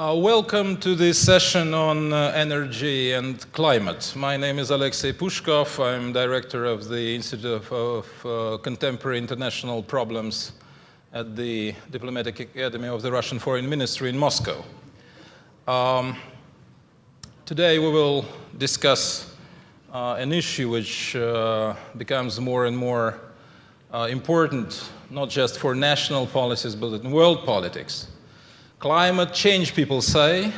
Welcome to this session on energy and climate. My name is Alexei Pushkov. I'm director of the Institute of Contemporary International Problems at the Diplomatic Academy of the Russian Foreign Ministry in Moscow. Today we will discuss an issue which becomes more and more important, not just for national policies, but in world politics. Climate change, people say,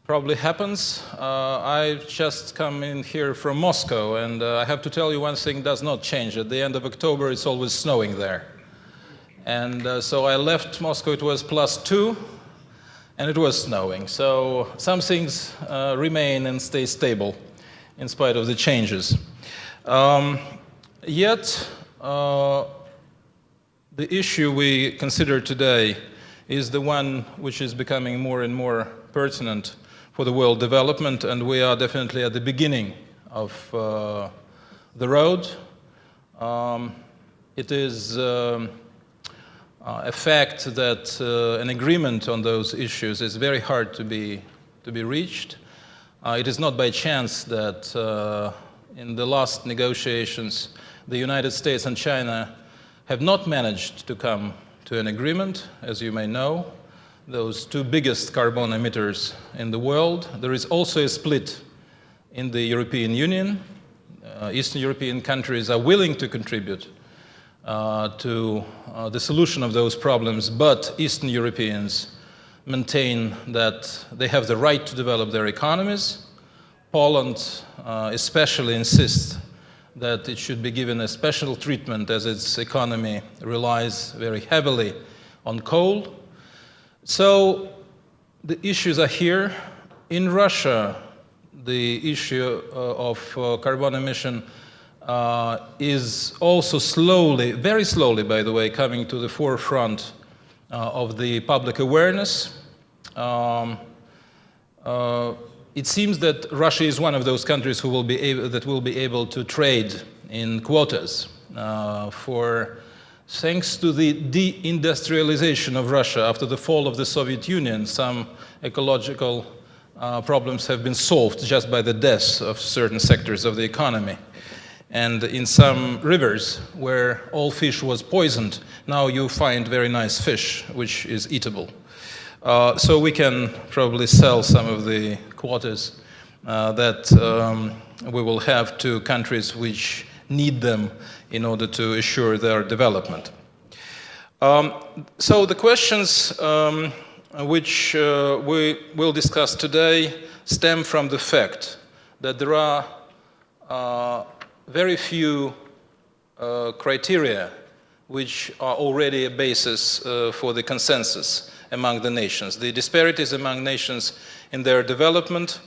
probably happens. I've just come in here from Moscow, and I have to tell you one thing does not change. At the end of October, it's always snowing there. And so I left Moscow, it was +2, and it was snowing. So some things remain and stay stable in spite of the changes. Yet, the issue we consider today is the one which is becoming more and more pertinent for the world development, and we are definitely at the beginning of the road. It is a fact that an agreement on those issues is very hard to be reached. It is not by chance that in the last negotiations, the United States and China have not managed to come to an agreement, as you may know, those two biggest carbon emitters in the world. There is also a split in the European Union. Eastern European countries are willing to contribute to the solution of those problems, but Eastern Europeans maintain that they have the right to develop their economies. Poland especially insists that it should be given a special treatment as its economy relies very heavily on coal. So the issues are here. In Russia, the issue of carbon emission is also slowly, very slowly by the way, coming to the forefront of the public awareness. It seems that Russia is one of those countries who will be able to trade in quotas. Thanks to the deindustrialization of Russia after the fall of the Soviet Union, some ecological problems have been solved just by the deaths of certain sectors of the economy. And in some rivers where all fish was poisoned, now you find very nice fish, which is eatable. So we can probably sell some of the quotas that we will have to countries which need them in order to assure their development. So the questions which we will discuss today stem from the fact that there are very few criteria which are already a basis for the consensus among the nations. The disparities among nations in their development,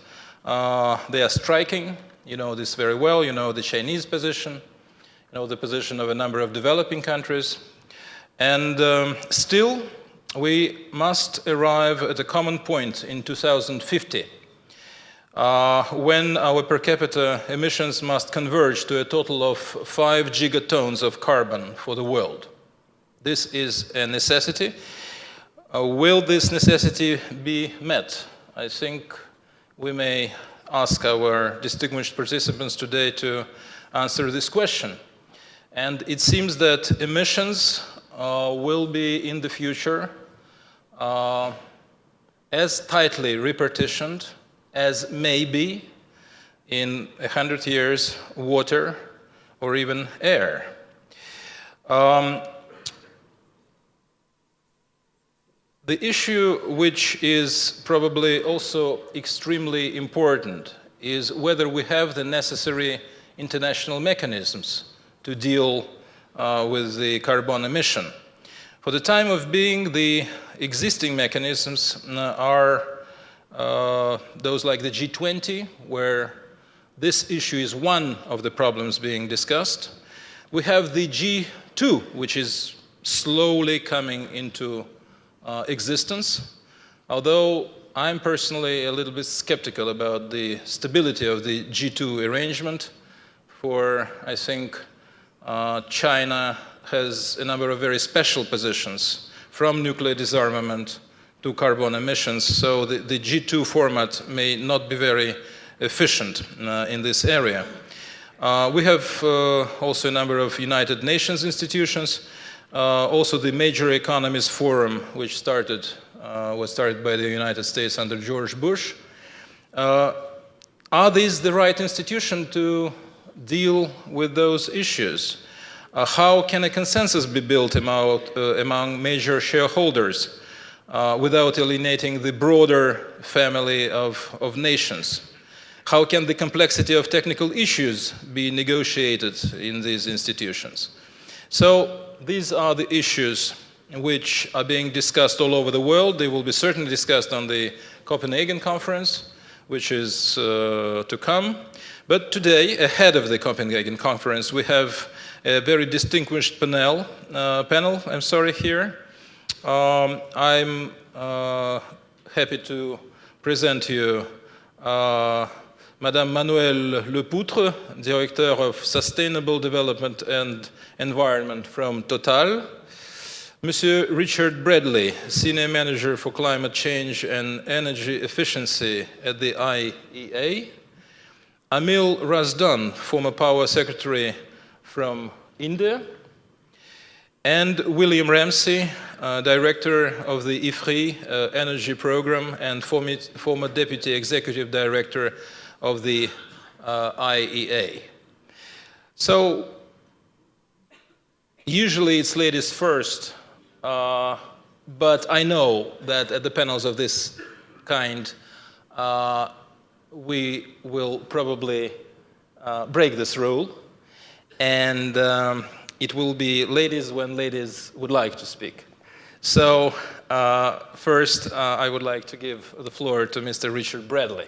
they are striking. You know this very well. You know the Chinese position, you know the position of a number of developing countries. And still, we must arrive at a common point in 2050 when our per capita emissions must converge to a total of 5 gigatons of carbon for the world. This is a necessity. Will this necessity be met? I think we may ask our distinguished participants today to answer this question. And it seems that emissions will be in the future as tightly repartitioned as maybe in 100 years water or even air. The issue which is probably also extremely important is whether we have the necessary international mechanisms to deal with the carbon emission. For the time of being, the existing mechanisms are those like the G20, where this issue is one of the problems being discussed. We have the G2, which is slowly coming into existence, although I'm personally a little bit skeptical about the stability of the G2 arrangement. For I think China has a number of very special positions, from nuclear disarmament to carbon emissions, so the G2 format may not be very efficient in this area. We have also a number of United Nations institutions, also the Major Economies Forum, which was started by the United States under George Bush. Are these the right institution to deal with those issues? How can a consensus be built among major shareholders without alienating the broader family of nations? How can the complexity of technical issues be negotiated in these institutions? So these are the issues which are being discussed all over the world. They will be certainly discussed on the Copenhagen conference, which is to come. But today, ahead of the Copenhagen conference, we have a very distinguished panel here. I'm happy to present you Madame Manuelle Lepoutre, Director of Sustainable Development and Environment from Total. Monsieur Richard Bradley, Senior Manager for Climate Change and Energy Efficiency at the IEA. Amil Razdan, former Power Secretary from India. And William Ramsey, Director of the IFRI Energy Program and former Deputy Executive Director of the IEA. So, usually it's ladies first, but I know that at the panels of this kind, we will probably break this rule, and it will be ladies when ladies would like to speak. So first, I would like to give the floor to Mr. Richard Bradley.